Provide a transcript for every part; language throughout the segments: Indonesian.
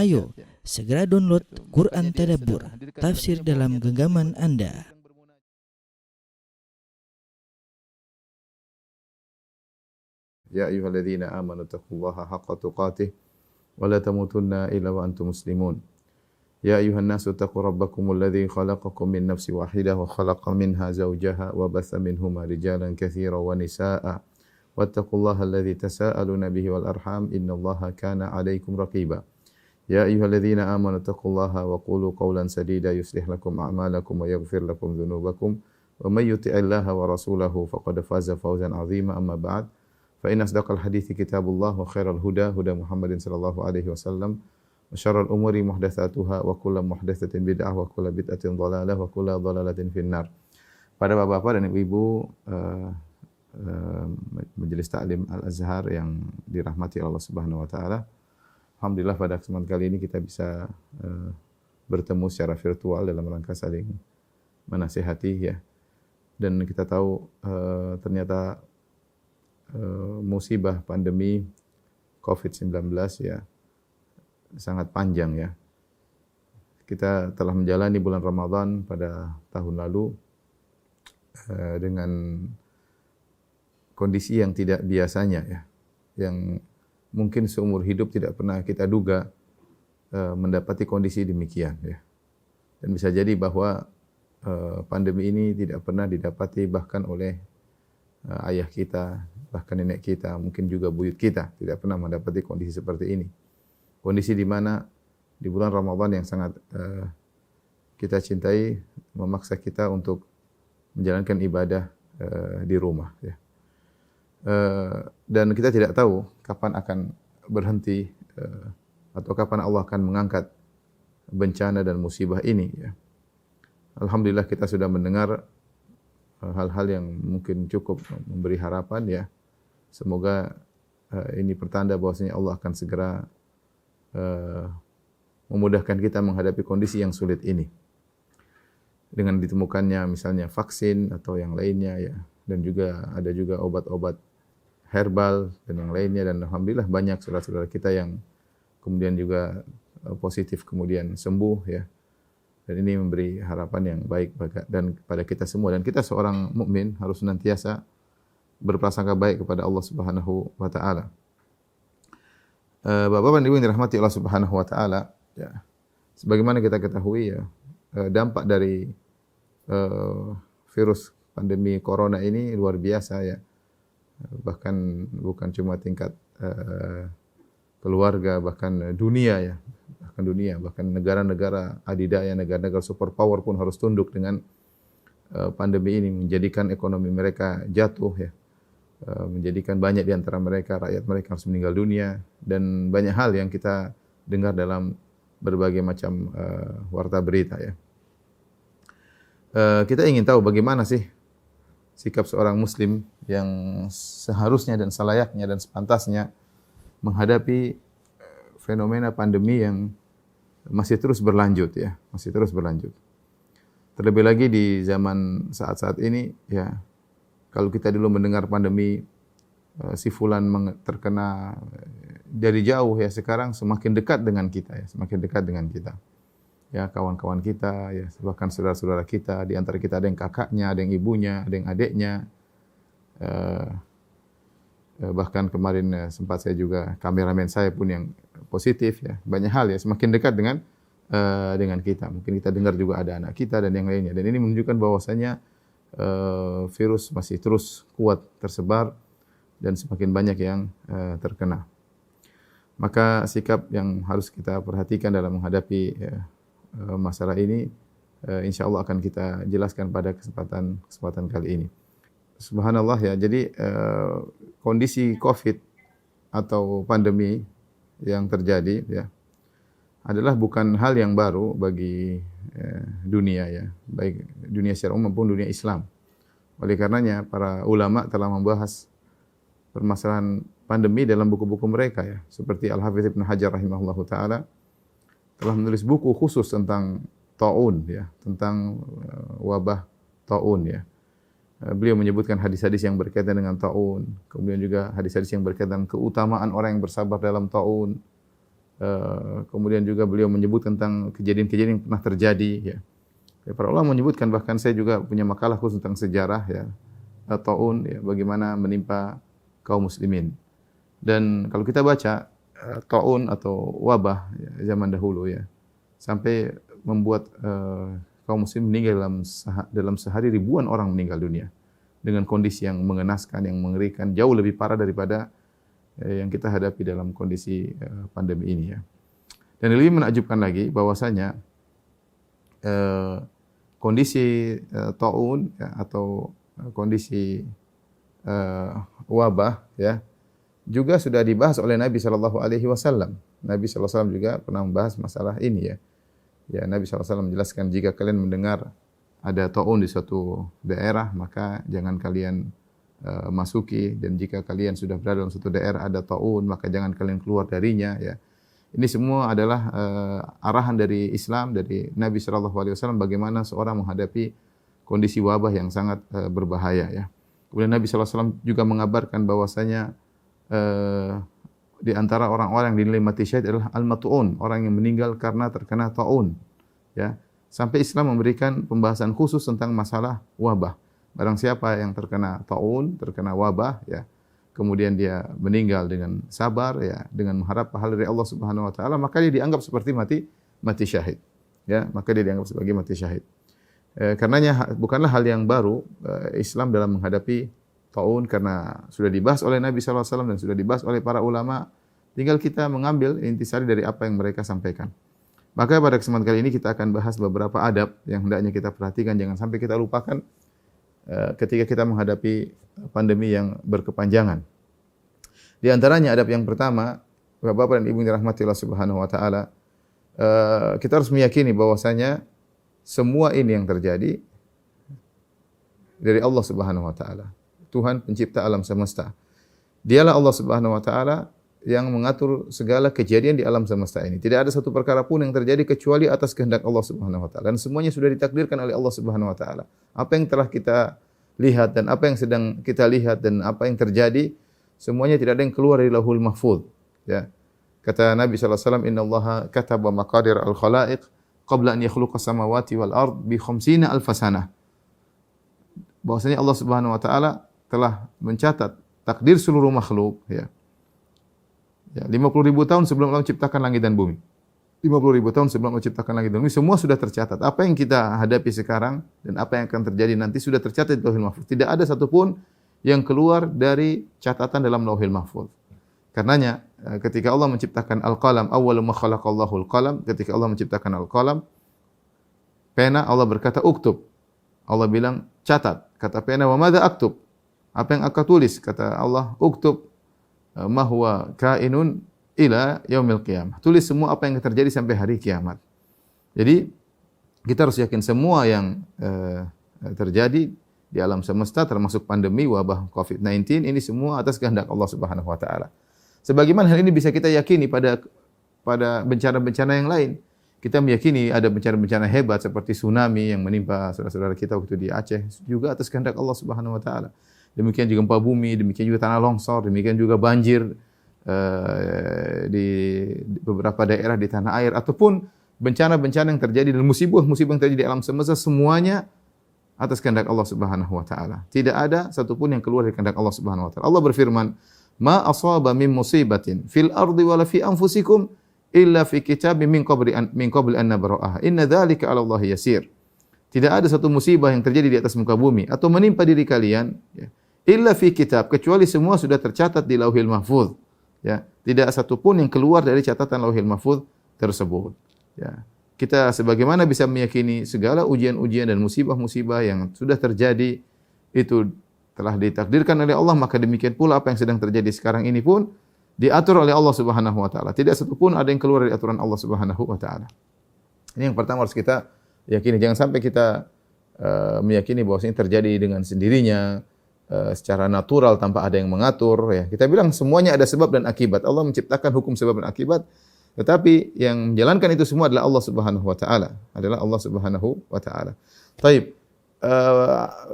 Ayo, segera download Quran Tadabbur, tafsir dalam genggaman Anda. Ya ayyuhalladzina amanu taqullaha haqqa tuqatih wa la tamutunna illa wa antum muslimun. Ya ayyuhan nasu taqu rabbakumul ladzi khalaqakum min nafsin wahidah wa khalaqa minha zawjaha wa batha minhuma rijalan katsiran wa nisaa'a. Wattaqullaha alladzi tasaaluna bihi wal arham innallaha kana 'alaikum raqiba. Ya ayyuhalladzina amanu taqullaha wa qulu qawlan sadida yuslih lakum a'malakum wa yaghfir lakum dhunubakum wa may yuti'illaha wa rasulahu faqad faza fawzan 'azima amma ba'd. Fa inna asdaqal hadithi kitabullah wa khairal huda huda Muhammadin sallallahu alaihi wasallam wa syarral umuri muhdatsatuha wa kullu muhdatsatin bid'ah wa kullu bid'atin dhalalah wa kullu dhalalatin finnar. Pada bapak-bapak dan ibu-ibu Majelis Ta'lim Al-Azhar yang dirahmati Allah Subhanahu wa taala. Alhamdulillah pada kesempatan kali ini kita bisa bertemu secara virtual dalam rangka saling menasihati ya. Dan kita tahu ternyata musibah pandemi COVID-19 ya sangat panjang ya. Kita telah menjalani bulan Ramadan pada tahun lalu dengan kondisi yang tidak biasanya ya, yang mungkin seumur hidup tidak pernah kita duga mendapati kondisi demikian ya. Dan bisa jadi bahwa pandemi ini tidak pernah didapati bahkan oleh ayah kita, bahkan nenek kita, mungkin juga buyut kita tidak pernah mendapati kondisi seperti ini. Kondisi di mana di bulan Ramadan yang sangat kita cintai memaksa kita untuk menjalankan ibadah di rumah ya. Dan kita tidak tahu kapan akan berhenti atau kapan Allah akan mengangkat bencana dan musibah ini ya. Alhamdulillah kita sudah mendengar hal-hal yang mungkin cukup memberi harapan ya. Semoga ini pertanda bahwasanya Allah akan segera memudahkan kita menghadapi kondisi yang sulit ini. Dengan ditemukannya misalnya vaksin atau yang lainnya ya, dan juga ada juga obat-obat herbal dan yang lainnya, dan alhamdulillah banyak saudara-saudara kita yang kemudian juga positif kemudian sembuh ya. Dan ini memberi harapan yang baik dan pada kita semua, dan kita seorang mukmin harus senantiasa berprasangka baik kepada Allah Subhanahu wa taala. Bapak-bapak dan Ibu yang dirahmati Allah Subhanahu wa taala ya. Sebagaimana kita ketahui ya, dampak dari virus pandemi corona ini luar biasa ya. Bahkan bukan cuma tingkat keluarga, bahkan dunia ya, bahkan negara-negara adidaya, negara-negara superpower pun harus tunduk dengan pandemi ini, menjadikan ekonomi mereka jatuh ya, menjadikan banyak di antara mereka, rakyat mereka harus meninggal dunia, dan banyak hal yang kita dengar dalam berbagai macam warta berita ya. Kita ingin tahu bagaimana sih sikap seorang muslim yang seharusnya dan selayaknya dan sepantasnya menghadapi fenomena pandemi yang masih terus berlanjut ya, masih terus berlanjut. Terlebih lagi di zaman saat-saat ini ya, kalau kita dulu mendengar pandemi si fulan terkena dari jauh ya, sekarang semakin dekat dengan kita ya, semakin dekat dengan kita. Ya, kawan-kawan kita, ya, bahkan saudara-saudara kita, di antara kita ada yang kakaknya, ada yang ibunya, ada yang adiknya. Bahkan kemarin sempat saya juga, kameramen saya pun yang positif ya. Banyak hal ya, semakin dekat dengan kita. Mungkin kita dengar juga ada anak kita dan yang lainnya. Dan ini menunjukkan bahwasanya virus masih terus kuat tersebar dan semakin banyak yang terkena. Maka sikap yang harus kita perhatikan dalam menghadapi masalah ini insyaallah akan kita jelaskan pada kesempatan kali ini. Subhanallah ya. Jadi kondisi Covid atau pandemi yang terjadi ya adalah bukan hal yang baru bagi dunia ya, baik dunia secara umum maupun dunia Islam. Oleh karenanya para ulama telah membahas permasalahan pandemi dalam buku-buku mereka ya. Seperti Al-Hafidz Ibnu Hajar rahimahullahu taala telah menulis buku khusus tentang taun ya, tentang wabah taun ya. Beliau menyebutkan hadis-hadis yang berkaitan dengan taun, kemudian juga hadis-hadis yang berkaitan keutamaan orang yang bersabar dalam taun, Kemudian juga beliau menyebut tentang kejadian-kejadian yang pernah terjadi ya. Para ulama menyebutkan, bahkan saya juga punya makalah khusus tentang sejarah ya, taun ya, bagaimana menimpa kaum muslimin. Dan kalau kita baca taun atau wabah ya, zaman dahulu ya, sampai membuat kaum muslim meninggal dalam sehari, ribuan orang meninggal dunia dengan kondisi yang mengenaskan, yang mengerikan, jauh lebih parah daripada yang kita hadapi dalam kondisi pandemi ini ya. Dan lebih menakjubkan lagi bahwasanya kondisi taun ya, atau kondisi wabah ya, juga sudah dibahas oleh Nabi sallallahu alaihi wasallam. Nabi sallallahu alaihi wasallam juga pernah membahas masalah ini ya. Ya, Nabi sallallahu alaihi wasallam menjelaskan, jika kalian mendengar ada taun di suatu daerah, maka jangan kalian masuki, dan jika kalian sudah berada dalam suatu daerah ada taun, maka jangan kalian keluar darinya ya. Ini semua adalah arahan dari Islam, dari Nabi sallallahu alaihi wasallam, bagaimana seorang menghadapi kondisi wabah yang sangat berbahaya ya. Kemudian Nabi sallallahu alaihi wasallam juga mengabarkan bahwasanya di antara orang-orang yang dinilai mati syahid adalah al-mat'un, orang yang meninggal karena terkena taun ya. Sampai Islam memberikan pembahasan khusus tentang masalah wabah. Barang siapa yang terkena taun, terkena wabah ya, kemudian dia meninggal dengan sabar ya, dengan mengharap pahala dari Allah Subhanahu wa taala, maka dia dianggap seperti mati syahid. Ya, maka dia dianggap sebagai mati syahid. Karenanya bukanlah hal yang baru Islam dalam menghadapi taun, karena sudah dibahas oleh Nabi sallallahu alaihi wasallam dan sudah dibahas oleh para ulama. Tinggal kita mengambil intisari dari apa yang mereka sampaikan. Maka pada kesempatan kali ini kita akan bahas beberapa adab yang hendaknya kita perhatikan, jangan sampai kita lupakan ketika kita menghadapi pandemi yang berkepanjangan. Di antaranya adab yang pertama, Bapak dan Ibu yang dirahmati Allah Subhanahu wa taala, kita harus meyakini bahwasanya semua ini yang terjadi dari Allah Subhanahu wa taala. Tuhan pencipta alam semesta. Dialah Allah Subhanahu wa taala yang mengatur segala kejadian di alam semesta ini. Tidak ada satu perkara pun yang terjadi kecuali atas kehendak Allah Subhanahu wa taala. Dan semuanya sudah ditakdirkan oleh Allah Subhanahu wa taala. Apa yang telah kita lihat dan apa yang sedang kita lihat dan apa yang terjadi, semuanya tidak ada yang keluar dari Lauhul Mahfuz. Ya. Kata Nabi sallallahu alaihi wasallam, "Innallaha kataba maqadir al-khalaiq qabla an yakhluqa samawati wal ard bi 50 alf sanah." Bahwasanya Allah Subhanahu wa taala telah mencatat takdir seluruh makhluk ya. Ya, 50.000 tahun sebelum Allah menciptakan langit dan bumi. 50.000 tahun sebelum Allah menciptakan langit dan bumi, semua sudah tercatat. Apa yang kita hadapi sekarang dan apa yang akan terjadi nanti sudah tercatat di Lauhul Mahfuz. Tidak ada satupun yang keluar dari catatan dalam Lauhul Mahfuz. Karenanya ketika Allah menciptakan al-qalam, awwalu ma khalaqallahu al-qalam, ketika Allah menciptakan al-qalam, pena, Allah berkata uktub. Allah bilang catat. Kata pena, wa madza aktub? Apa yang aku tulis? Kata Allah, uktub ma huwa kainun ila yaumil qiyamah. Tulis semua apa yang terjadi sampai hari kiamat. Jadi kita harus yakin semua yang terjadi di alam semesta, termasuk pandemi wabah COVID-19, ini semua atas kehendak Allah Subhanahu wa taala. Sebagaimana hal ini bisa kita yakini pada bencana-bencana yang lain. Kita meyakini ada bencana-bencana hebat seperti tsunami yang menimpa saudara-saudara kita waktu di Aceh, juga atas kehendak Allah Subhanahu wa taala. Demikian juga gempa bumi, demikian juga tanah longsor, demikian juga banjir di beberapa daerah di tanah air, ataupun bencana-bencana yang terjadi dan musibah-musibah yang terjadi di alam semesta, semuanya atas kehendak Allah Subhanahu wa taala. Tidak ada satupun yang keluar dari kehendak Allah Subhanahu wa taala. Allah berfirman, "Ma asaba min musibatin fil ardi wala fi anfusikum illa fi kitabim min qabli an nabra'aha. Inna dzalika 'ala Allah yasir." Tidak ada satu musibah yang terjadi di atas muka bumi atau menimpa diri kalian ya, illa fi kitab, kecuali semua sudah tercatat di Lauhul Mahfuz. Ya, tidak satu pun yang keluar dari catatan Lauhul Mahfuz tersebut. Ya. Kita sebagaimana bisa meyakini segala ujian-ujian dan musibah-musibah yang sudah terjadi itu telah ditakdirkan oleh Allah, maka demikian pula apa yang sedang terjadi sekarang ini pun diatur oleh Allah Subhanahu wa taala. Tidak satu pun ada yang keluar dari aturan Allah Subhanahu wa taala. Ini yang pertama harus kita yakini. Jangan sampai kita meyakini bahwa ini terjadi dengan sendirinya, secara natural tanpa ada yang mengatur ya. Kita bilang semuanya ada sebab dan akibat. Allah menciptakan hukum sebab dan akibat, tetapi yang menjalankan itu semua adalah Allah Subhanahu wa taala. Adalah Allah Subhanahu wa taala. Taib.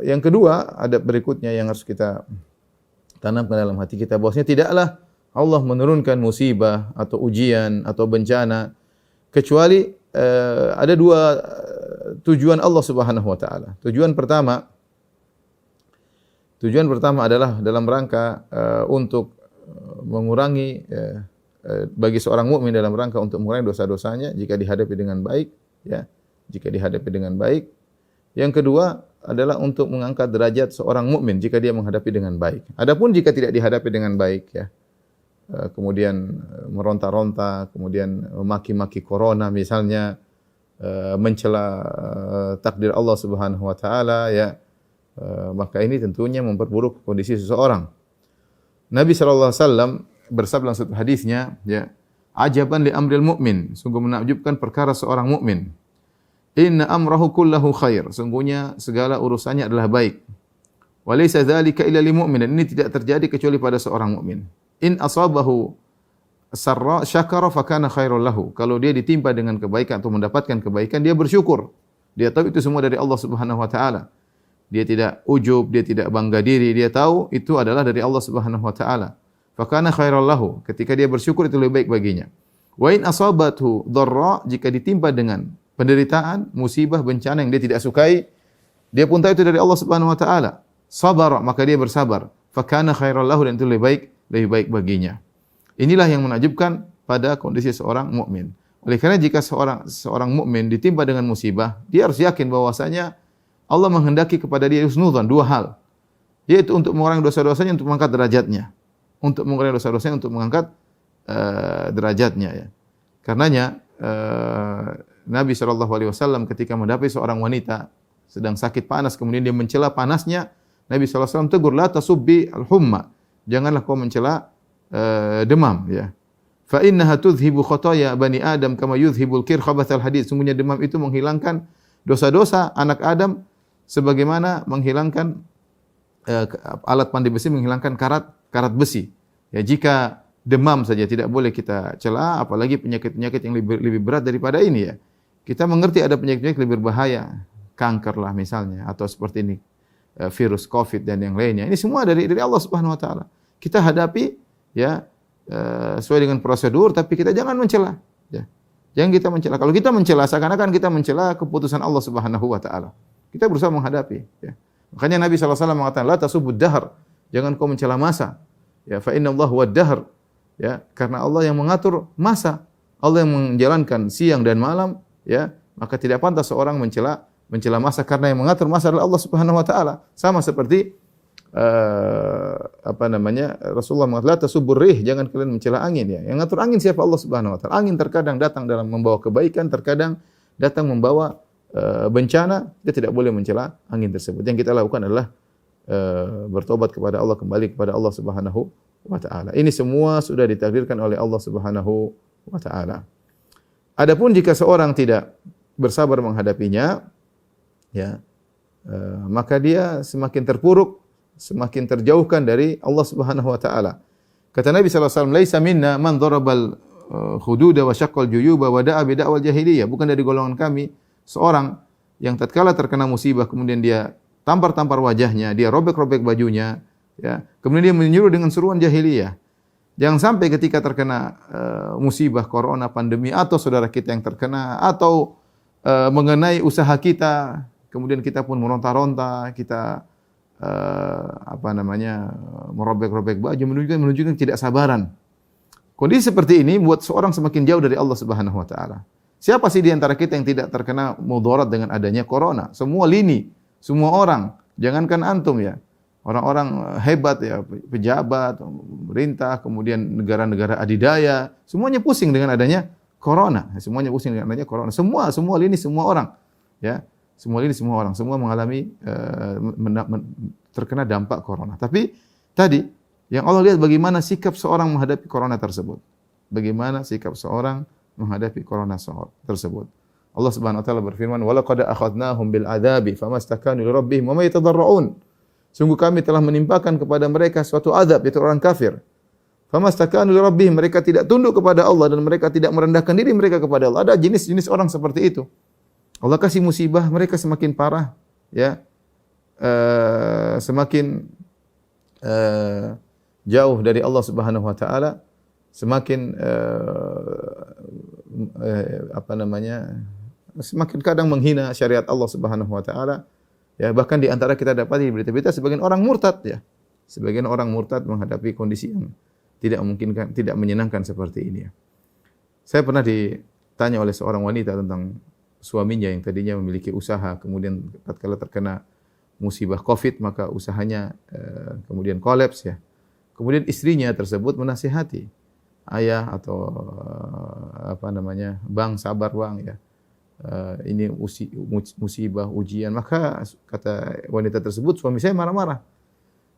Yang kedua, ada berikutnya yang harus kita tanamkan dalam hati kita, bahwasanya tidaklah Allah menurunkan musibah atau ujian atau bencana kecuali ada dua tujuan Allah Subhanahu wa taala. Tujuan pertama adalah dalam rangka untuk mengurangi bagi seorang mukmin dalam rangka untuk mengurangi dosa-dosanya jika dihadapi dengan baik, ya. Jika dihadapi dengan baik. Yang kedua adalah untuk mengangkat derajat seorang mukmin jika dia menghadapi dengan baik. Adapun jika tidak dihadapi dengan baik, ya, kemudian meronta-ronta, kemudian memaki-maki corona misalnya, mencela takdir Allah Subhanahu wa taala, ya, maka ini tentunya memperburuk kondisi seseorang. Nabi sallallahu alaihi wasallam bersabda dalam satu hadisnya, ya, ajaban li amril mu'min, sungguh menakjubkan perkara seorang mukmin. Inna amrahu kullahu khair, sungguhnya segala urusannya adalah baik. Wa laysa dzalika illa lil mu'min, ini tidak terjadi kecuali pada seorang mukmin. In asabahu sarra syakara fa kana khairul lahu, kalau dia ditimpa dengan kebaikan atau mendapatkan kebaikan dia bersyukur. Dia tahu itu semua dari Allah Subhanahu wa taala. Dia tidak ujub, dia tidak bangga diri, dia tahu itu adalah dari Allah Subhanahu wa taala. Fa kana khairul lahu, ketika dia bersyukur itu lebih baik baginya. Wa in asabathu dharra, jika ditimpa dengan penderitaan, musibah, bencana yang dia tidak sukai, dia pun tahu itu dari Allah Subhanahu wa taala. Sabar, maka dia bersabar. Fa kana khairul lahu, dan itu lebih baik baginya. Inilah yang menakjubkan pada kondisi seorang mukmin. Oleh karena jika seorang mukmin ditimpa dengan musibah, dia harus yakin bahwasanya Allah menghendaki kepada dia husnudzan, dua hal. Yaitu untuk mengurangi dosa-dosanya, untuk mengangkat derajatnya. Untuk mengurangi dosa-dosanya, untuk mengangkat derajatnya, ya. Karenanya Nabi SAW ketika mendapat seorang wanita sedang sakit panas, kemudian dia mencela panasnya, Nabi SAW tegur, la tasubbi al-humma, janganlah kau mencela demam, ya. Fa innaha tudhibu khataya bani Adam kama yudhibul kir khabathal hadid, sungguhnya demam itu menghilangkan dosa-dosa anak Adam sebagaimana menghilangkan alat pandai besi menghilangkan karat besi. Ya, jika demam saja tidak boleh kita cela, apalagi penyakit-penyakit yang lebih berat daripada ini, ya. Kita mengerti ada penyakit-penyakit lebih berbahaya, kanker lah misalnya, atau seperti ini virus COVID dan yang lainnya. Ini semua dari Allah Subhanahu wa taala. Kita hadapi, ya, sesuai dengan prosedur, tapi kita jangan mencela, ya. Jangan kita mencela. Kalau kita mencela, seakan-akan kita mencela keputusan Allah Subhanahu wa taala. Kita berusaha menghadapi, ya. Makanya Nabi SAW mengatakan, la tasubud dahr, jangan kau mencela masa. Ya, fa inna Allah huwad dahr. Ya, karena Allah yang mengatur masa, Allah yang menjalankan siang dan malam, ya, maka tidak pantas seorang mencela masa, karena yang mengatur masa adalah Allah Subhanahu wa taala. Sama seperti Rasulullah mengatakan tasubur rih, jangan kalian mencela angin, ya. Yang ngatur angin siapa? Allah Subhanahu wa taala. Angin terkadang datang dalam membawa kebaikan, terkadang datang membawa bencana. Kita tidak boleh mencela angin tersebut. Yang kita lakukan adalah bertobat kepada Allah, kembali kepada Allah Subhanahu wa taala. Ini semua sudah ditakdirkan oleh Allah Subhanahu wa taala. Adapun jika seorang tidak bersabar menghadapinya, ya, maka dia semakin terpuruk, semakin terjauhkan dari Allah Subhanahu wa taala. Kata Nabi sallallahu alaihi wasallam, "Laisa minna man darabal hududa wa syaqqal juyuba wa da'a bi da'wal jahiliyah." Bukan dari golongan kami seorang yang tatkala terkena musibah kemudian dia tampar-tampar wajahnya, dia robek-robek bajunya, ya. Kemudian dia menyuruh dengan seruan jahiliyah. Jangan sampai ketika terkena musibah corona, pandemi, atau saudara kita yang terkena, atau mengenai usaha kita, kemudian kita pun meronta-ronta, kita merobek-robek baju, menunjukkan ketidaksabaran. Kondisi seperti ini buat seorang semakin jauh dari Allah Subhanahu wa taala. Siapa sih di antara kita yang tidak terkena mudarat dengan adanya corona? Semua lini, semua orang, jangankan antum, ya. Orang-orang hebat, ya, pejabat, pemerintah, kemudian negara-negara adidaya, semuanya pusing dengan adanya corona. Semuanya pusing dengan adanya corona. Semua lini, semua orang, ya. Semua lini, semua orang, semua mengalami terkena dampak corona. Tapi tadi yang Allah lihat bagaimana sikap seorang menghadapi corona tersebut. Bagaimana sikap seorang menghadapi corona tersebut. Allah Subhanahu wa taala berfirman, "Wa laqad akhadnahum bil adzabi famastakanu li rabbihim wa ma yatadarrun." Sungguh kami telah menimpakan kepada mereka suatu azab, yaitu orang kafir. Famastakanu li rabbihim, mereka tidak tunduk kepada Allah dan mereka tidak merendahkan diri mereka kepada Allah. Ada jenis-jenis orang seperti itu. Allah kasih musibah, mereka semakin parah, jauh dari Allah Subhanahu wa taala, semakin semakin kadang menghina syariat Allah Subhanahu wa taala. Ya, bahkan di antara kita dapati di berita-berita sebagian orang murtad ya. Sebagian orang murtad menghadapi kondisi yang tidak memungkinkan, tidak menyenangkan seperti ini ya. Saya pernah ditanya oleh seorang wanita tentang suaminya yang tadinya memiliki usaha, kemudian tatkala terkena musibah Covid maka usahanya kemudian kolaps ya. Kemudian istrinya tersebut menasihati, ayah atau bang sabar bang ya, ini musibah ujian. Maka kata wanita tersebut, suami saya marah-marah.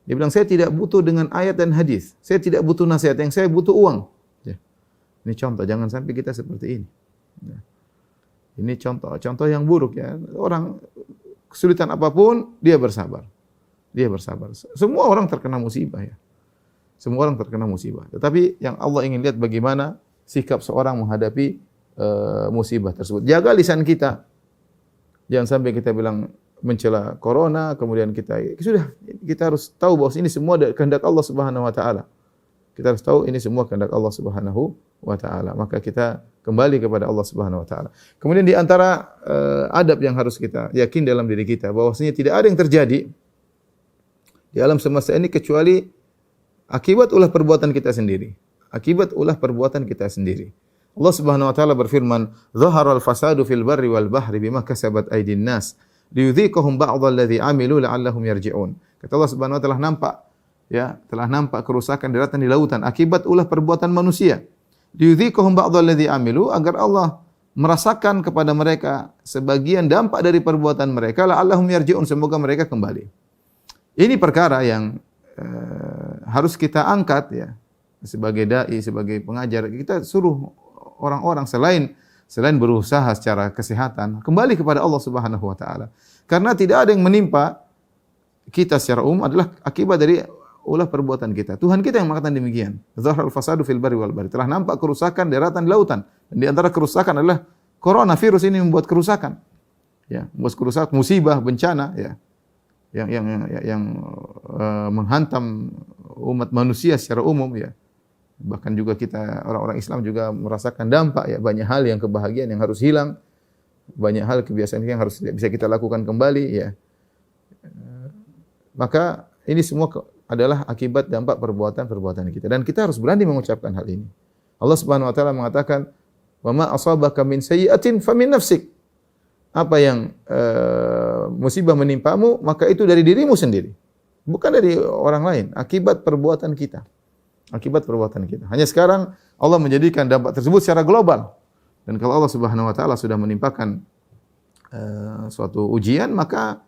Dia bilang, saya tidak butuh dengan ayat dan hadis, saya tidak butuh nasihat, yang saya butuh uang. Ya. Ini contoh, jangan sampai kita seperti ini. Ya. Ini contoh yang buruk ya. Orang kesulitan apapun dia bersabar, dia bersabar. Semua orang terkena musibah ya. Semua orang terkena musibah. Tetapi yang Allah ingin lihat bagaimana sikap seorang menghadapi musibah tersebut. Jaga lisan kita. Jangan sampai kita bilang mencela corona, kemudian kita harus tahu bahwa ini semua kehendak Allah Subhanahu wa taala. Kita harus tahu ini semua kehendak Allah Subhanahu wa taala. Maka kita kembali kepada Allah Subhanahu wa taala. Kemudian di antara adab yang harus kita yakin dalam diri kita bahwasanya tidak ada yang terjadi di alam semesta ini kecuali akibat ulah perbuatan kita sendiri. Akibat ulah perbuatan kita sendiri. Allah Subhanahu wa taala berfirman, "Dhaharal fasadu fil barri wal bahri bima kasabat aydin nas, liyudhiqahum ba'dha alladhi 'amilu la'allahum yarji'un." Kata Allah Subhanahu wa taala telah nampak kerusakan di daratan di lautan akibat ulah perbuatan manusia. Liyudhiqahum ba'dha alladhi 'amilu, agar Allah merasakan kepada mereka sebagian dampak dari perbuatan mereka, la'allahum yarji'un, semoga mereka kembali. Ini perkara yang harus kita angkat ya, sebagai dai, sebagai pengajar. Kita suruh orang-orang selain berusaha secara kesehatan kembali kepada Allah Subhanahu wa taala. Karena tidak ada yang menimpa kita secara umum adalah akibat dari ulah perbuatan kita. Tuhan kita yang mengatakan demikian. Zaharul fasadu fil barri wal bahri. Telah nampak kerusakan di daratan di lautan. Dan di antara kerusakan adalah corona, virus ini membuat kerusakan. Ya, membuat kerusakan, musibah, bencana ya. Yang menghantam umat manusia secara umum ya. Bahkan juga kita orang-orang Islam juga merasakan dampak ya, banyak hal yang kebahagiaan yang harus hilang, banyak hal kebiasaan yang harus tidak bisa kita lakukan kembali ya. Maka ini semua adalah akibat dampak perbuatan kita dan kita harus berani mengucapkan hal ini. Allah Subhanahu wa taala mengatakan, "Wa ma asabaka min sayyi'atin famin nafsik." Apa yang musibah menimpamu, maka itu dari dirimu sendiri. Bukan dari orang lain. Akibat perbuatan kita. Akibat perbuatan kita. Hanya sekarang Allah menjadikan dampak tersebut secara global. Dan kalau Allah Subhanahu wa taala sudah menimpakan suatu ujian, maka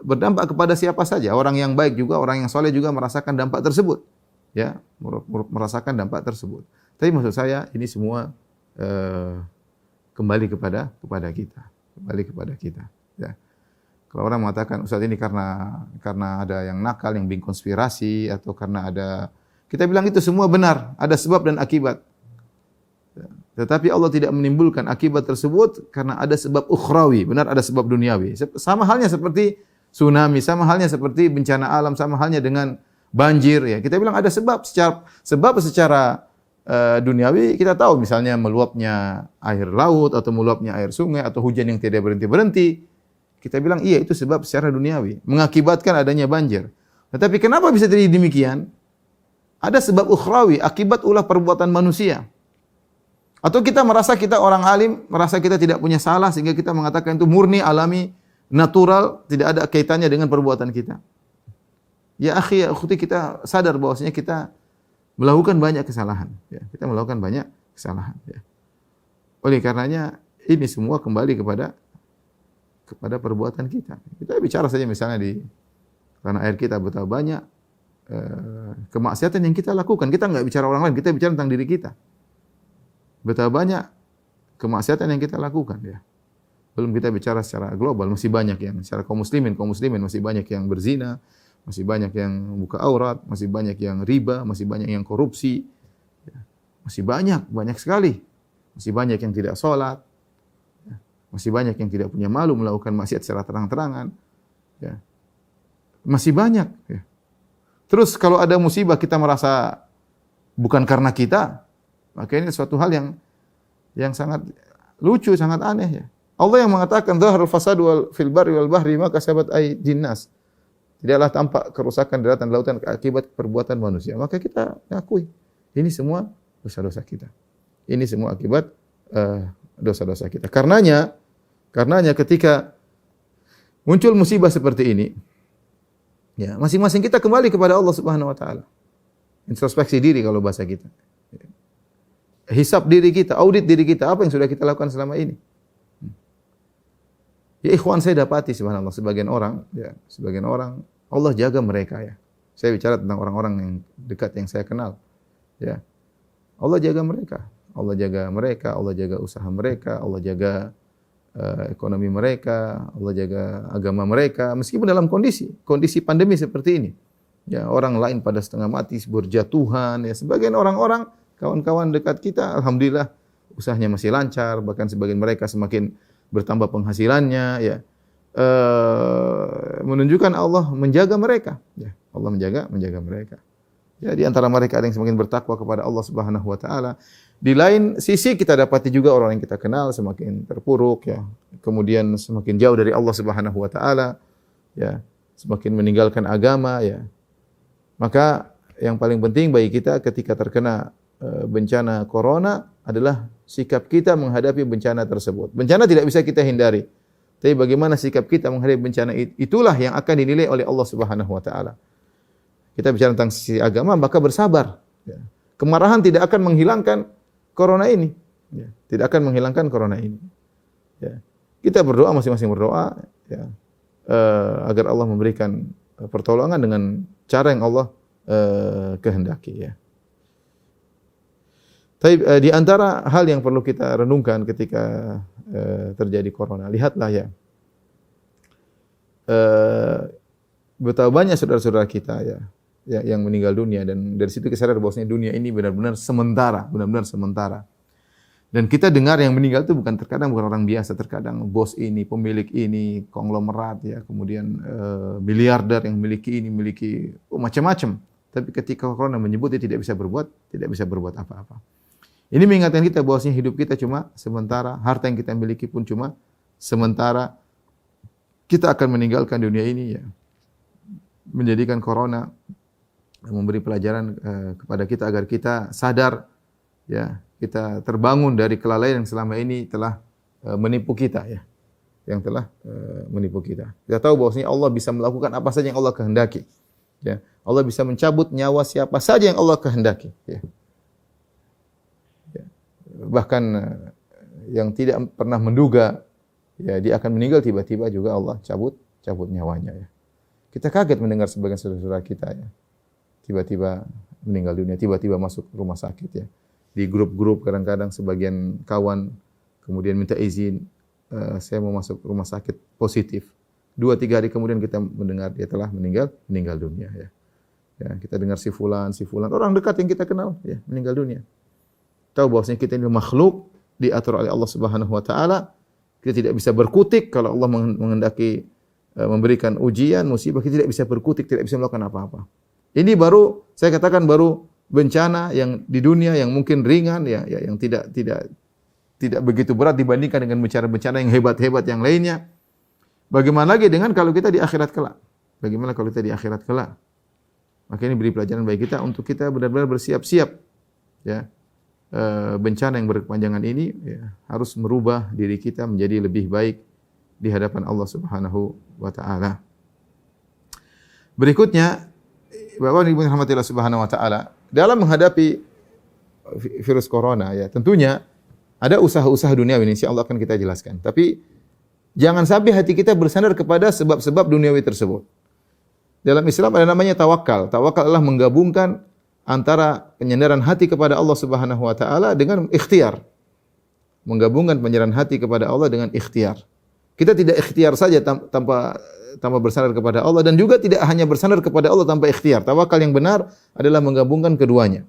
berdampak kepada siapa saja. Orang yang baik juga, orang yang soleh juga merasakan dampak tersebut. Ya, merasakan dampak tersebut. Tapi maksud saya ini semua kembali kepada kita. Kembali kepada kita. Ya. Kalau orang mengatakan Ustaz ini karena ada yang nakal, yang bikin konspirasi atau karena ada, kita bilang itu semua benar, ada sebab dan akibat. Ya. Tetapi Allah tidak menimbulkan akibat tersebut karena ada sebab ukhrawi, benar ada sebab duniawi. Sama halnya seperti tsunami, sama halnya seperti bencana alam, sama halnya dengan banjir ya. Kita bilang ada sebab secara duniawi kita tahu misalnya meluapnya air laut atau meluapnya air sungai atau hujan yang tidak berhenti-berhenti. Kita bilang iya itu sebab secara duniawi mengakibatkan adanya banjir. Tetapi kenapa bisa terjadi demikian? Ada sebab ukhrawi, akibat ulah perbuatan manusia. Atau kita merasa kita orang alim, merasa kita tidak punya salah sehingga kita mengatakan itu murni, alami, natural, tidak ada kaitannya dengan perbuatan kita. Ya akhi, ya ukhti, kita sadar bahwasanya kita melakukan banyak kesalahan. Ya, kita melakukan banyak kesalahan. Ya. Oleh karenanya ini semua kembali kepada perbuatan kita. Kita bicara saja misalnya di tanah air kita betapa banyak kemaksiatan yang kita lakukan. Kita enggak bicara orang lain, kita bicara tentang diri kita. Betapa banyak kemaksiatan yang kita lakukan. Ya. Belum kita bicara secara global, masih banyak yang secara kaum muslimin masih banyak yang berzina, masih banyak yang buka aurat, masih banyak yang riba, masih banyak yang korupsi, masih banyak sekali. Masih banyak yang tidak sholat, masih banyak yang tidak punya malu melakukan maksiat secara terang-terangan. Masih banyak. Terus kalau ada musibah kita merasa bukan karena kita, maka ini suatu hal yang sangat lucu, sangat aneh ya. Allah yang mengatakan dhahrul fasad fil barri wal bahri ma kasabat aydin nas. Tidaklah tampak kerusakan di daratan dan lautan akibat perbuatan manusia. Maka kita akui ini semua dosa-dosa kita. Ini semua akibat dosa-dosa kita. Karenanya ketika muncul musibah seperti ini, ya, masing-masing kita kembali kepada Allah Subhanahu wa taala. Introspeksi diri kalau bahasa kita. Hisab diri kita, audit diri kita, apa yang sudah kita lakukan selama ini. Ya ikhwan, saya dapati subhanallah sebagian orang Allah jaga mereka ya. Saya bicara tentang orang-orang yang dekat yang saya kenal. Ya. Allah jaga mereka. Allah jaga usaha mereka, Allah jaga ekonomi mereka, Allah jaga agama mereka meskipun dalam kondisi pandemi seperti ini. Ya, orang lain pada setengah mati, berjatuhan ya. Sebagian orang-orang kawan-kawan dekat kita alhamdulillah usahanya masih lancar, bahkan sebagian mereka semakin bertambah penghasilannya ya. Menunjukkan Allah menjaga mereka ya. Allah menjaga mereka. Ya, di antara mereka ada yang semakin bertakwa kepada Allah Subhanahu wa taala. Di lain sisi kita dapati juga orang yang kita kenal semakin terpuruk ya. Kemudian semakin jauh dari Allah Subhanahu wa taala ya, semakin meninggalkan agama ya. Maka yang paling penting bagi kita ketika terkena bencana corona adalah sikap kita menghadapi bencana tersebut. Bencana tidak bisa kita hindari. Tapi bagaimana sikap kita menghadapi bencana itulah yang akan dinilai oleh Allah Subhanahu wa taala. Kita bicara tentang sisi agama, maka bersabar. Ya. Kemarahan tidak akan menghilangkan corona ini. Ya. Tidak akan menghilangkan corona ini. Ya. Kita berdoa, masing-masing berdoa ya, agar Allah memberikan pertolongan dengan cara yang Allah kehendaki. Ya. Tapi di antara hal yang perlu kita renungkan ketika terjadi corona, lihatlah ya, betapa banyak saudara-saudara kita ya yang meninggal dunia, dan dari situ kita sadar bahwasanya dunia ini benar-benar sementara. Dan kita dengar yang meninggal itu bukan orang biasa, terkadang bos ini, pemilik ini, konglomerat ya, kemudian miliarder yang memiliki macam-macam. Tapi ketika corona menyebut dia tidak bisa berbuat apa-apa. Ini mengingatkan kita bahwasanya hidup kita cuma sementara, harta yang kita miliki pun cuma sementara. Kita akan meninggalkan dunia ini ya. Menjadikan corona memberi pelajaran kepada kita agar kita sadar ya, kita terbangun dari kelalaian yang selama ini telah menipu kita ya. Yang telah menipu kita. Kita tahu bahwasanya Allah bisa melakukan apa saja yang Allah kehendaki. Ya. Allah bisa mencabut nyawa siapa saja yang Allah kehendaki ya. Bahkan yang tidak pernah menduga ya dia akan meninggal, tiba-tiba juga Allah cabut nyawanya ya. Kita kaget mendengar sebagian saudara-saudara kita ya, tiba-tiba meninggal dunia, tiba-tiba masuk rumah sakit ya. Di grup-grup kadang-kadang sebagian kawan kemudian minta izin, saya mau masuk rumah sakit positif. 2-3 hari kemudian kita mendengar dia telah meninggal dunia ya. Ya, kita dengar si fulan orang dekat yang kita kenal ya meninggal dunia. Tahu bahwasanya kita ini makhluk diatur oleh Allah Subhanahu wa taala. Kita tidak bisa berkutik kalau Allah menghendaki memberikan ujian, musibah, kita tidak bisa berkutik, tidak bisa melakukan apa-apa. Ini baru saya katakan baru bencana yang di dunia yang mungkin ringan ya yang tidak begitu berat dibandingkan dengan bencana-bencana yang hebat-hebat yang lainnya. Bagaimana lagi dengan kalau kita di akhirat kelak? Bagaimana kalau kita di akhirat kelak? Maka ini beri pelajaran bagi kita untuk kita benar-benar bersiap-siap ya. Bencana yang berkepanjangan ini ya, harus merubah diri kita menjadi lebih baik di hadapan Allah Subhanahu wa taala. Berikutnya, Bapak Ibu yang dirahmati Allah Subhanahu wa taala, dalam menghadapi virus corona ya, tentunya ada usaha-usaha duniawi ini insyaallah akan kita jelaskan. Tapi jangan sampai hati kita bersandar kepada sebab-sebab duniawi tersebut. Dalam Islam ada namanya tawakal. Tawakal adalah menggabungkan antara penyandaran hati kepada Allah Subhanahu wa taala dengan ikhtiar. Menggabungkan penyandaran hati kepada Allah dengan ikhtiar. Kita tidak ikhtiar saja tanpa bersandar kepada Allah, dan juga tidak hanya bersandar kepada Allah tanpa ikhtiar. Tawakal yang benar adalah menggabungkan keduanya.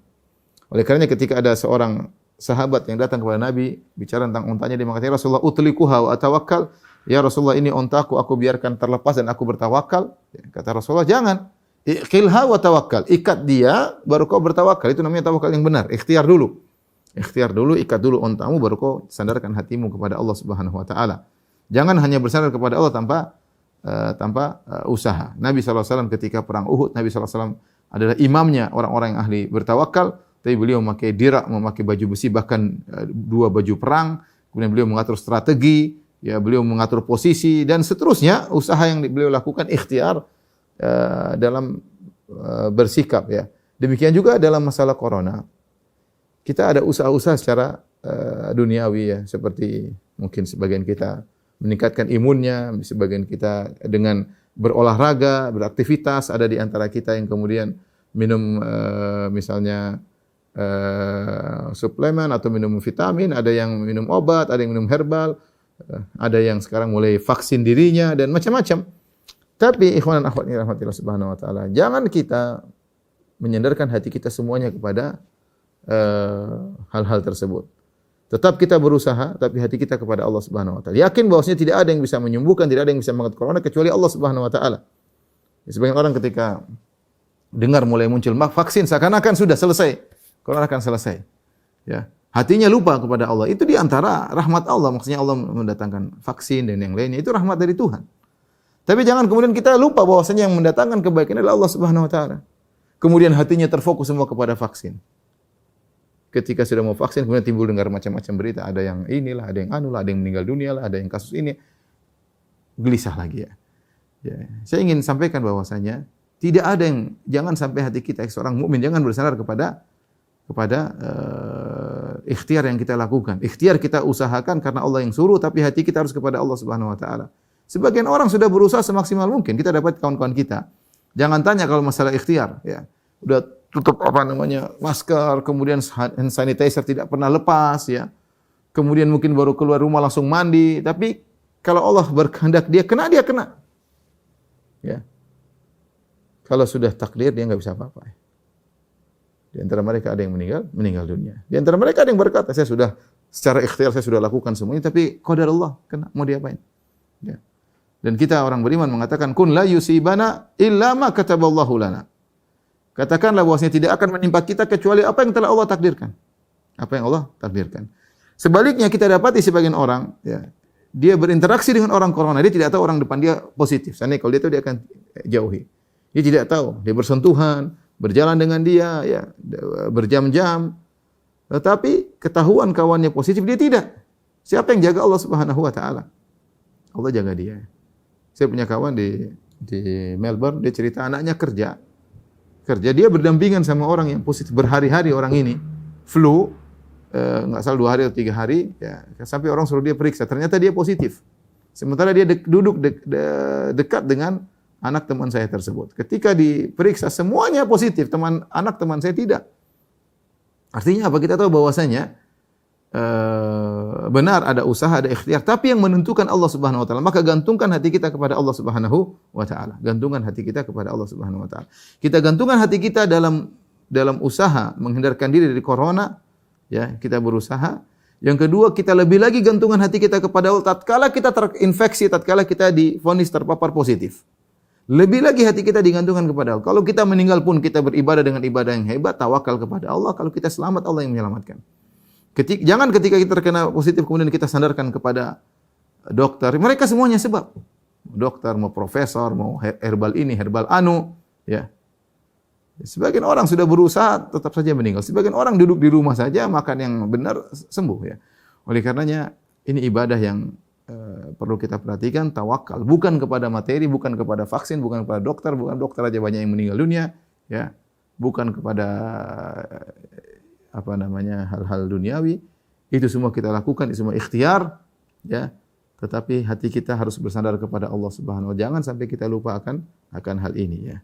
Oleh karenanya ketika ada seorang sahabat yang datang kepada Nabi bicara tentang untanya, dia mengatakan, "Ya Rasulullah, utlikuha wa atawakkal." Ya Rasulullah, ini untaku, aku biarkan terlepas dan aku bertawakal. Kata Rasulullah, jangan. Iqilha wa tawakkal. Ikat dia baru kau bertawakal. Itu namanya tawakal yang benar. Ikhtiar dulu. Ikhtiar dulu, ikat dulu ontamu baru kau sandarkan hatimu kepada Allah Subhanahu wa taala. Jangan hanya bersandar kepada Allah tanpa usaha. Nabi SAW ketika perang Uhud, Nabi SAW adalah imamnya orang-orang yang ahli bertawakal, tapi beliau memakai dirak, memakai baju besi, bahkan 2 baju perang. Kemudian beliau mengatur strategi, ya beliau mengatur posisi dan seterusnya. Usaha yang beliau lakukan ikhtiar dalam bersikap ya. Demikian juga dalam masalah corona. Kita ada usaha-usaha secara duniawi ya, seperti mungkin sebagian kita meningkatkan imunnya, sebagian kita dengan berolahraga, beraktivitas, ada di antara kita yang kemudian minum misalnya suplemen atau minum vitamin, ada yang minum obat, ada yang minum herbal, ada yang sekarang mulai vaksin dirinya dan macam-macam. Tapi ikhwan dan akhwat rahmatillah subhanahu wa taala, jangan kita menyandarkan hati kita semuanya kepada hal-hal tersebut. Tetap kita berusaha, tapi hati kita kepada Allah Subhanahu wa taala. Yakin bahwasanya tidak ada yang bisa menyembuhkan, tidak ada yang bisa mengangkat corona kecuali Allah Subhanahu wa taala. Sebagian orang ketika dengar mulai muncul vaksin seakan-akan sudah selesai, corona akan selesai. Ya. Hatinya lupa kepada Allah. Itu di antara rahmat Allah, maksudnya Allah mendatangkan vaksin dan yang lainnya, itu rahmat dari Tuhan. Tapi jangan kemudian kita lupa bahwasanya yang mendatangkan kebaikan adalah Allah Subhanahu wa taala. Kemudian hatinya terfokus semua kepada vaksin. Ketika sudah mau vaksin, kemudian timbul dengar macam-macam berita. Ada yang inilah, ada yang anulah, ada yang meninggal dunia lah, ada yang kasus ini. Gelisah lagi ya. Saya ingin sampaikan bahwasanya tidak ada yang, jangan sampai hati kita seorang mukmin jangan bersandar kepada ikhtiar yang kita lakukan. Ikhtiar kita usahakan karena Allah yang suruh, tapi hati kita harus kepada Allah Subhanahu wa taala. Sebagian orang sudah berusaha semaksimal mungkin. Kita dapat kawan-kawan kita. Jangan tanya kalau masalah ikhtiar ya. Udah tutup masker, kemudian hand sanitizer tidak pernah lepas ya. Kemudian mungkin baru keluar rumah langsung mandi, tapi kalau Allah berkehendak dia kena. Ya. Kalau sudah takdir dia enggak bisa apa-apa. Di antara mereka ada yang meninggal dunia. Di antara mereka ada yang berkata, saya sudah secara ikhtiar saya sudah lakukan semuanya, tapi qadar Allah kena, mau diapain? Ya. Dan kita orang beriman mengatakan kun la yusibana illa ma kataballahu lana. Katakanlah bahwasanya tidak akan menimpa kita kecuali apa yang telah Allah takdirkan. Apa yang Allah takdirkan. Sebaliknya kita dapati sebagian orang, ya, dia berinteraksi dengan orang corona, dia tidak tahu orang depan dia positif. Seandainya kalau dia tahu dia akan jauhi. Dia tidak tahu, dia bersentuhan, berjalan dengan dia, ya, berjam-jam. Tetapi ketahuan kawannya positif, dia tidak. Siapa yang jaga? Allah Subhanahu wa taala. Allah jaga dia. Saya punya kawan di Melbourne, dia cerita anaknya kerja dia berdampingan sama orang yang positif berhari-hari. Orang ini flu enggak salah 2 hari atau 3 hari ya, sampai orang suruh dia periksa, ternyata dia positif. Sementara dia duduk dekat dengan anak teman saya tersebut. Ketika diperiksa semuanya positif, anak teman saya tidak. Artinya apa? Kita tahu bahwasanya benar ada usaha, ada ikhtiar, tapi yang menentukan Allah Subhanahu wa taala. Maka gantungkan hati kita kepada Allah Subhanahu wa taala. Gantungkan hati kita kepada Allah Subhanahu wa taala. Kita gantungkan hati kita dalam usaha menghindarkan diri dari corona, ya, kita berusaha. Yang kedua, kita lebih lagi gantungkan hati kita kepada Allah tatkala kita terinfeksi, tatkala kita divonis terpapar positif. Lebih lagi hati kita digantungkan kepada Allah. Kalau kita meninggal pun kita beribadah dengan ibadah yang hebat, tawakal kepada Allah. Kalau kita selamat, Allah yang menyelamatkan. Jangan ketika kita terkena positif kemudian kita sandarkan kepada dokter. Mereka semuanya sebab. Dokter, mau profesor, mau herbal ini, herbal anu, ya. Sebagian orang sudah berusaha tetap saja meninggal. Sebagian orang duduk di rumah saja makan yang benar sembuh ya. Oleh karenanya ini ibadah yang perlu kita perhatikan, tawakal bukan kepada materi, bukan kepada vaksin, bukan kepada dokter, bukan dokter aja banyak yang meninggal dunia, ya. Bukan kepada hal-hal duniawi. Itu semua kita lakukan, itu semua ikhtiar, ya. Tetapi hati kita harus bersandar kepada Allah Subhanahu wa taala. Jangan sampai kita lupa akan hal ini ya.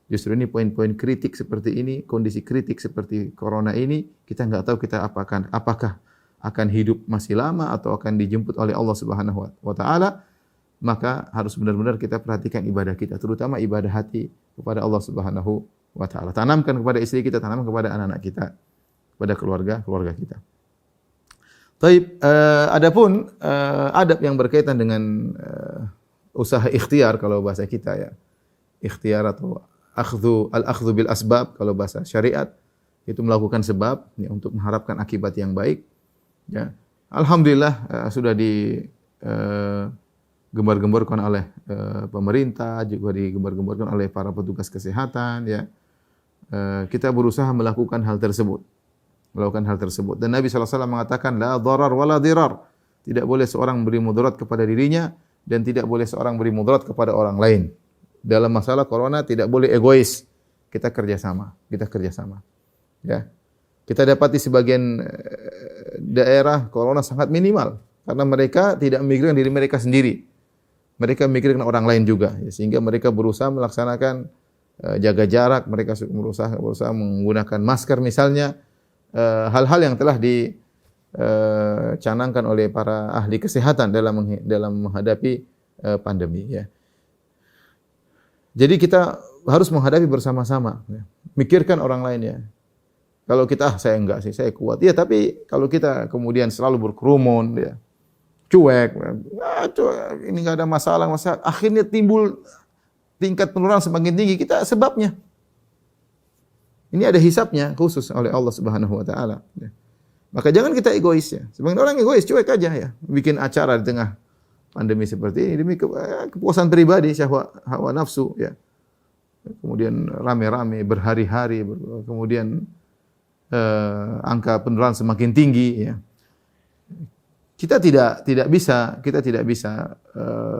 Justru ini poin-poin kritik seperti ini, kondisi kritik seperti corona ini, kita enggak tahu kita apakah akan hidup masih lama atau akan dijemput oleh Allah Subhanahu wa taala. Maka harus benar-benar kita perhatikan ibadah kita, terutama ibadah hati kepada Allah Subhanahu wa taala. Tanamkan kepada istri kita, tanamkan kepada anak-anak kita, kepada keluarga kita. Taib, adapun adab yang berkaitan dengan usaha ikhtiar kalau bahasa kita ya. Ikhtiar atau al-akhdhu bil asbab kalau bahasa syariat, itu melakukan sebab ya, untuk mengharapkan akibat yang baik. Ya. Alhamdulillah sudah digembar-gemborkan oleh pemerintah, juga digembar-gemborkan oleh para petugas kesehatan. Ya. Kita berusaha melakukan hal tersebut. Dan Nabi SAW mengatakan, la dharar wa la dirar. Tidak boleh seorang beri mudarat kepada dirinya, dan tidak boleh seorang beri mudarat kepada orang lain. Dalam masalah corona tidak boleh egois. Kita kerjasama. Ya. Kita dapati sebagian daerah corona sangat minimal karena mereka tidak memikirkan diri mereka sendiri. Mereka memikirkan orang lain juga, ya, sehingga mereka berusaha melaksanakan jaga jarak, mereka berusaha menggunakan masker misalnya, hal-hal yang telah dicanangkan oleh para ahli kesehatan dalam menghadapi pandemi, ya. Jadi kita harus menghadapi bersama-sama, ya. Mikirkan orang lain, ya. Kalau kita, saya enggak sih, saya kuat. Ya, tapi kalau kita kemudian selalu berkerumun, ya, cuek, ini enggak ada masalah, akhirnya timbul tingkat penularan semakin tinggi, kita sebabnya. Ini ada hisabnya khusus oleh Allah Subhanahu wa taala, ya. Maka jangan kita egois, ya. Sebagian orang egois, cuek aja, ya. Bikin acara di tengah pandemi seperti ini demi kepuasan pribadi, syahwat, hawa nafsu, ya. Kemudian rame-rame berhari-hari, kemudian angka penularan semakin tinggi, ya. Kita tidak bisa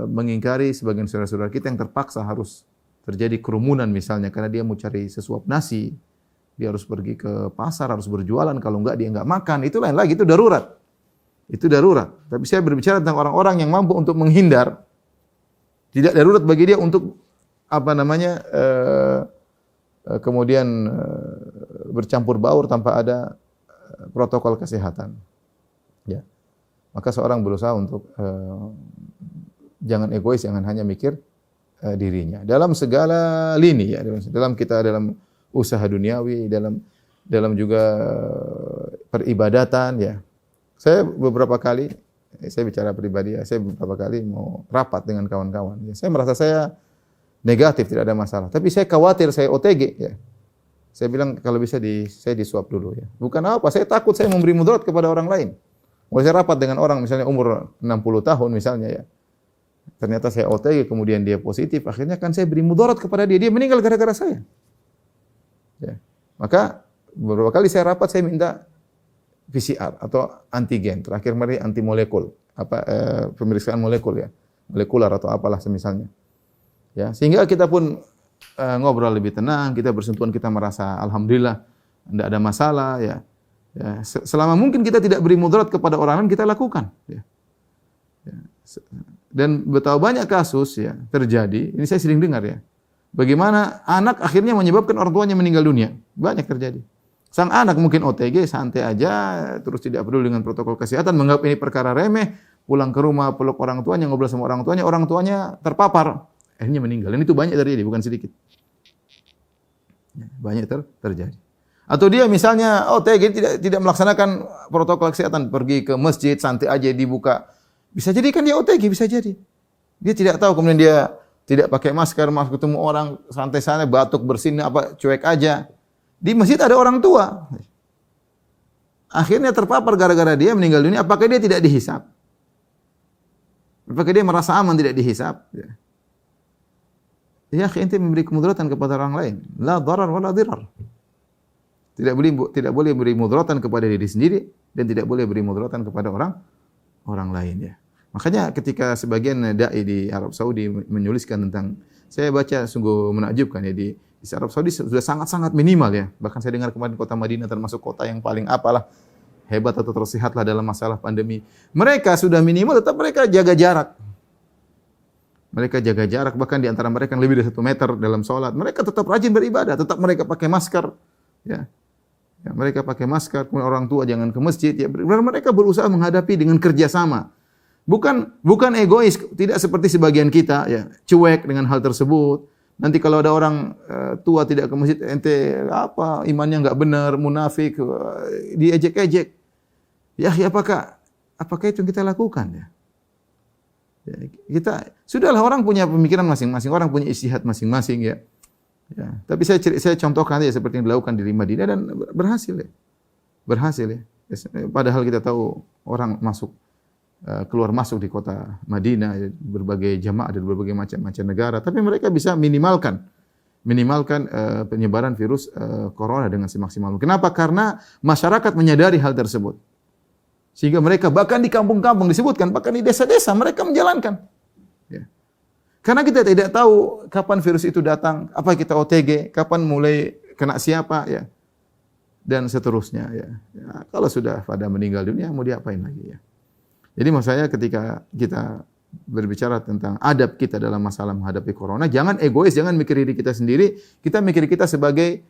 mengingkari sebagian saudara-saudara kita yang terpaksa harus terjadi kerumunan misalnya karena dia mau cari sesuap nasi, dia harus pergi ke pasar, harus berjualan, kalau enggak dia enggak makan, itu lain lagi, itu darurat. Itu darurat. Tapi saya berbicara tentang orang-orang yang mampu untuk menghindar. Tidak darurat bagi dia untuk kemudian bercampur baur tanpa ada protokol kesehatan. Ya. Maka seorang berusaha untuk jangan egois, jangan hanya mikir dirinya. Dalam segala lini, ya, dalam usaha duniawi, dalam juga peribadatan, ya. Saya bicara pribadi, ya, saya beberapa kali mau rapat dengan kawan-kawan. Ya, saya merasa saya negatif, tidak ada masalah. Tapi saya khawatir, saya OTG. Ya. Saya bilang kalau bisa saya disuap dulu. Ya. Bukan apa, saya takut saya memberi mudarat kepada orang lain. Kalau saya rapat dengan orang misalnya umur 60 tahun misalnya, ya. Ternyata saya OTG, kemudian dia positif, akhirnya kan saya beri mudarat kepada dia. Dia meninggal gara-gara saya. Ya. Maka beberapa kali saya rapat, saya minta PCR atau antigen, terakhir mari antimolekul, pemeriksaan molekul, ya, molekular atau apalah semisalnya, ya, sehingga kita pun ngobrol lebih tenang, kita bersentuhan, kita merasa alhamdulillah tidak ada masalah, ya, ya, selama mungkin kita tidak beri mudarat kepada orang lain kita lakukan, ya. Ya. Dan betapa banyak kasus, ya, terjadi, ini saya sering dengar, ya, bagaimana anak akhirnya menyebabkan orang tuanya meninggal dunia, banyak terjadi. Sang anak mungkin OTG, santai aja, terus tidak peduli dengan protokol kesehatan, menganggap ini perkara remeh, pulang ke rumah, peluk orang tuanya, ngobrol sama orang tuanya terpapar, akhirnya meninggal. Dan itu banyak terjadi, bukan sedikit. Banyak terjadi. Atau dia misalnya OTG tidak melaksanakan protokol kesehatan, pergi ke masjid, santai aja dibuka. Bisa jadi kan dia OTG, bisa jadi. Dia tidak tahu, kemudian dia tidak pakai masker, masuk ketemu orang, santai-santai, batuk, bersin, cuek aja. Di masjid ada orang tua. Akhirnya terpapar gara-gara dia meninggal dunia. Apakah dia tidak dihisab? Apakah dia merasa aman tidak dihisab? Ya, ente memberi kemudaratan kepada orang lain. La dharar wa la dirar. Tidak boleh beri mudaratan kepada diri sendiri dan tidak boleh beri mudaratan kepada orang lain, ya. Makanya ketika sebagian dai di Arab Saudi menuliskan tentang, saya baca sungguh menakjubkan, ya, di Arab Saudi sudah sangat-sangat minimal, ya. Bahkan saya dengar kemarin kota Madinah termasuk kota yang paling hebat atau tersihatlah dalam masalah pandemi. Mereka sudah minimal, tetap mereka jaga jarak. Mereka jaga jarak, bahkan di antara mereka yang lebih dari 1 meter dalam sholat. Mereka tetap rajin beribadah, tetap mereka pakai masker. Ya. Ya, mereka pakai masker, kemudian orang tua jangan ke masjid. Ya, mereka berusaha menghadapi dengan kerjasama. Bukan egois, tidak seperti sebagian kita, ya, cuek dengan hal tersebut. Nanti kalau ada orang tua tidak ke masjid, ente imannya enggak benar, munafik, diejek-ejek. Ya, apakah itu yang kita lakukan, ya? Ya, kita sudahlah, orang punya pemikiran masing-masing, orang punya ijtihad masing-masing, ya. Ya, tapi saya contohkan ya seperti yang dilakukan di Madinah dan berhasil ya. Berhasil ya. Padahal kita tahu orang masuk keluar masuk di kota Madinah berbagai jamaah dari berbagai macam negara, tapi mereka bisa minimalkan penyebaran virus corona dengan semaksimal mungkin. Kenapa? Karena masyarakat menyadari hal tersebut. Sehingga mereka bahkan di kampung-kampung disebutkan, bahkan di desa-desa mereka menjalankan. Ya. Karena kita tidak tahu kapan virus itu datang, apa kita OTG, kapan mulai kena siapa, ya, dan seterusnya. Ya. Ya, kalau sudah pada meninggal dunia, mau diapain lagi ya? Jadi maksud saya ketika kita berbicara tentang adab kita dalam masalah menghadapi corona, jangan egois, jangan mikir diri kita sendiri, kita mikir kita sebagai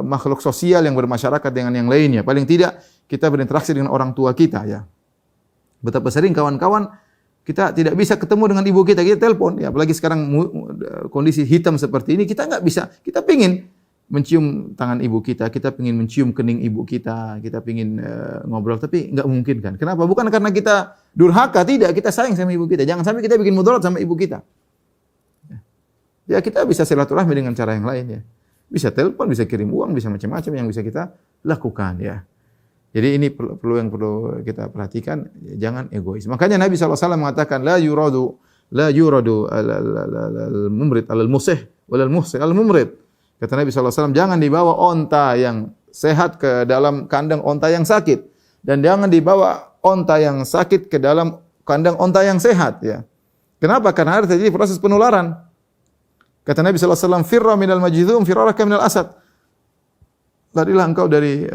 makhluk sosial yang bermasyarakat dengan yang lainnya. Paling tidak kita berinteraksi dengan orang tua kita ya. Betapa sering kawan-kawan kita tidak bisa ketemu dengan ibu kita telepon. Ya, apalagi sekarang kondisi hitam seperti ini, kita nggak bisa. Kita pingin mencium tangan ibu kita pingin mencium kening ibu kita pingin ngobrol, tapi nggak mungkin kan. Kenapa? Bukan karena kita durhaka, tidak. Kita sayang sama ibu kita. Jangan sampai kita bikin mudarat sama ibu kita. Ya kita bisa silaturahmi dengan cara yang lain ya. Bisa telepon, bisa kirim uang, bisa macam-macam yang bisa kita lakukan ya. Jadi ini perlu kita perhatikan, jangan egois. Makanya Nabi SAW mengatakan la yuradu al-mumrid al-musih wal al-muhsi al-mumrid. Kata Nabi SAW, jangan dibawa onta yang sehat ke dalam kandang onta yang sakit, dan jangan dibawa onta yang sakit ke dalam kandang onta yang sehat ya. Kenapa? Karena ada terjadi proses penularan. Kata Nabi SAW, firra minal majidhum firaraka minal asad. Larilah engkau dari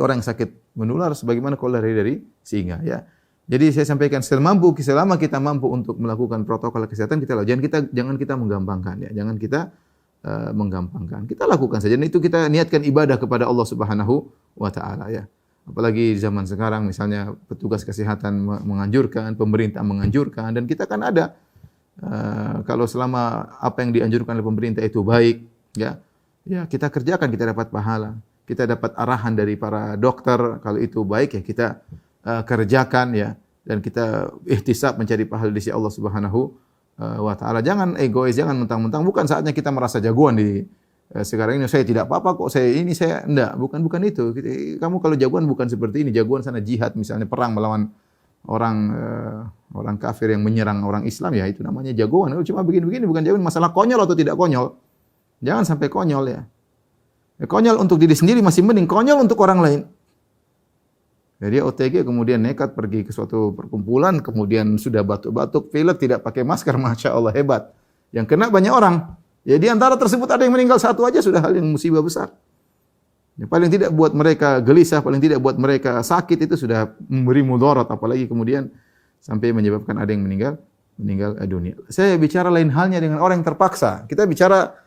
orang yang sakit menular sebagaimana kau lari dari singa ya. Jadi saya sampaikan selama kita mampu untuk melakukan protokol kesehatan kita lakukan. Jangan kita menggampangkan ya. Jangan kita menggampangkan. Kita lakukan saja. Dan itu kita niatkan ibadah kepada Allah Subhanahu wa taala ya. Apalagi di zaman sekarang misalnya petugas kesehatan menganjurkan, pemerintah menganjurkan, dan kita kan ada kalau selama apa yang dianjurkan oleh pemerintah itu baik ya kita kerjakan, kita dapat pahala. Kita dapat arahan dari para dokter, kalau itu baik ya kita kerjakan ya, dan kita ihtisab mencari pahala di sisi Allah Subhanahu wa taala. Jangan egois, jangan mentang-mentang, bukan saatnya kita merasa jagoan di sekarang ini. Saya tidak apa-apa kok, saya enggak, bukan itu. Kamu kalau jagoan bukan seperti ini, jagoan sana jihad misalnya, perang melawan orang kafir yang menyerang orang Islam, ya itu namanya jagoan. Cuma begini-begini bukan jagoan, masalah konyol atau tidak konyol. Jangan sampai konyol ya. Konyol untuk diri sendiri masih mending, konyol untuk orang lain. Jadi OTG kemudian nekat pergi ke suatu perkumpulan, kemudian sudah batuk-batuk, pilek, tidak pakai masker, Masya Allah hebat. Yang kena banyak orang. Ya di antara tersebut ada yang meninggal satu aja sudah hal yang musibah besar. Ya, paling tidak buat mereka gelisah, paling tidak buat mereka sakit, itu sudah memberi mudarat, apalagi kemudian sampai menyebabkan ada yang meninggal dunia. Saya bicara lain halnya dengan orang yang terpaksa. Kita bicara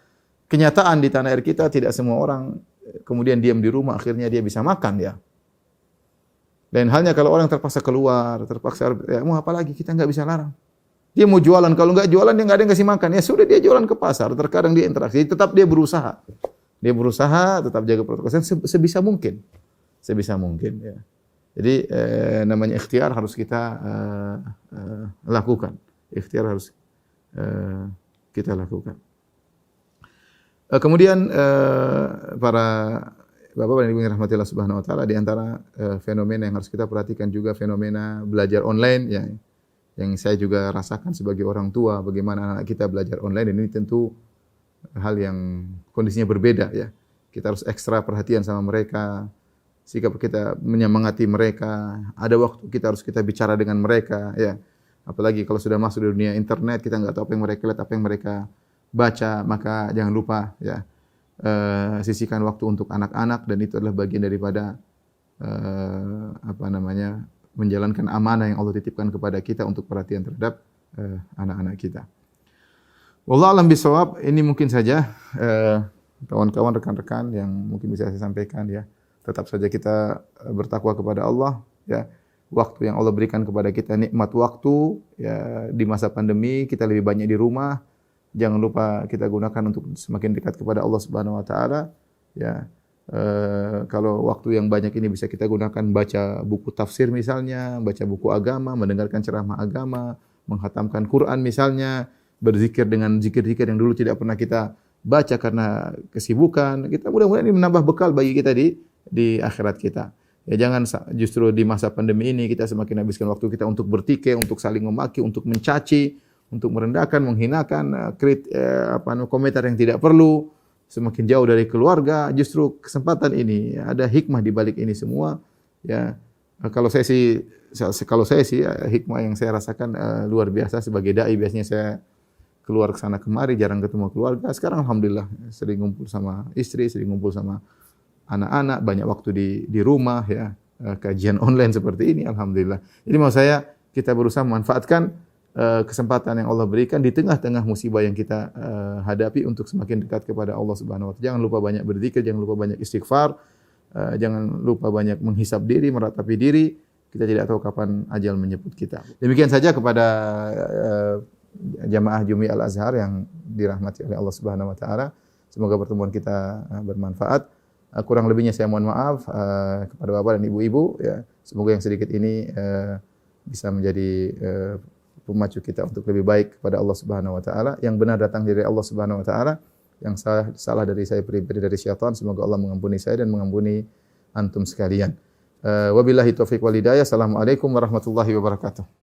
kenyataan di tanah air kita, tidak semua orang kemudian diam di rumah akhirnya dia bisa makan ya. Lain halnya kalau orang terpaksa keluar, terpaksa ya mau apa lagi, kita enggak bisa larang. Dia mau jualan, kalau enggak jualan dia enggak ada yang kasih makan. Ya sudah, dia jualan ke pasar, terkadang dia interaksi, tetap dia berusaha. Dia berusaha tetap jaga protokol kesehatan sebisa mungkin. Sebisa mungkin ya. Jadi namanya ikhtiar harus kita lakukan. Ikhtiar harus kita lakukan. Kemudian para Bapak dan Ibu yang rahmatillah subhanahu wa ta'ala, di antara fenomena yang harus kita perhatikan juga fenomena belajar online yang saya juga rasakan sebagai orang tua, bagaimana anak kita belajar online, dan ini tentu hal yang kondisinya berbeda ya. Kita harus ekstra perhatian sama mereka, sikap kita menyemangati mereka, ada waktu kita bicara dengan mereka ya. Apalagi kalau sudah masuk di dunia internet, kita enggak tahu apa yang mereka lihat, apa yang mereka baca, maka jangan lupa ya. Sisihkan waktu untuk anak-anak, dan itu adalah bagian daripada menjalankan amanah yang Allah titipkan kepada kita untuk perhatian terhadap anak-anak kita. Wallahu a'lam bishawab. Ini mungkin saja kawan-kawan, rekan-rekan yang mungkin bisa saya sampaikan ya. Tetap saja kita bertakwa kepada Allah ya. Waktu yang Allah berikan kepada kita, nikmat waktu ya, di masa pandemi kita lebih banyak di rumah. Jangan lupa kita gunakan untuk semakin dekat kepada Allah Subhanahu wa taala ya. Kalau waktu yang banyak ini bisa kita gunakan baca buku tafsir misalnya, baca buku agama, mendengarkan ceramah agama, menghatamkan Quran misalnya, berzikir dengan zikir-zikir yang dulu tidak pernah kita baca karena kesibukan. Kita mudah-mudahan ini menambah bekal bagi kita di akhirat kita. Ya jangan justru di masa pandemi ini kita semakin habiskan waktu kita untuk bertikai, untuk saling memaki, untuk mencaci, untuk merendahkan, menghinakan, komentar yang tidak perlu, semakin jauh dari keluarga. Justru kesempatan ini ada hikmah di balik ini semua. Ya kalau saya sih hikmah yang saya rasakan luar biasa sebagai dai. Biasanya saya keluar ke sana kemari, jarang ketemu keluarga. Sekarang alhamdulillah sering ngumpul sama istri, sering ngumpul sama anak-anak, banyak waktu di rumah ya, kajian online seperti ini alhamdulillah. Jadi mau saya kita berusaha memanfaatkan kesempatan yang Allah berikan di tengah-tengah musibah yang kita hadapi untuk semakin dekat kepada Allah Subhanahu wa taala. Jangan lupa banyak berzikir, jangan lupa banyak istighfar, jangan lupa banyak menghisap diri, meratapi diri. Kita tidak tahu kapan ajal menjemput kita. Demikian saja kepada jamaah Jumi Al-Azhar yang dirahmati oleh Allah Subhanahu wa taala. Semoga pertemuan kita bermanfaat. Kurang lebihnya saya mohon maaf kepada Bapak dan Ibu-ibu ya. Semoga yang sedikit ini bisa menjadi pemacu kita untuk lebih baik kepada Allah Subhanahu wa taala. Yang benar datang dari Allah Subhanahu wa taala, yang salah dari saya pribadi dari syaitan. Semoga Allah mengampuni saya dan mengampuni antum sekalian. Wabillahi taufiq wal hidayah. Assalamualaikum warahmatullahi wabarakatuh.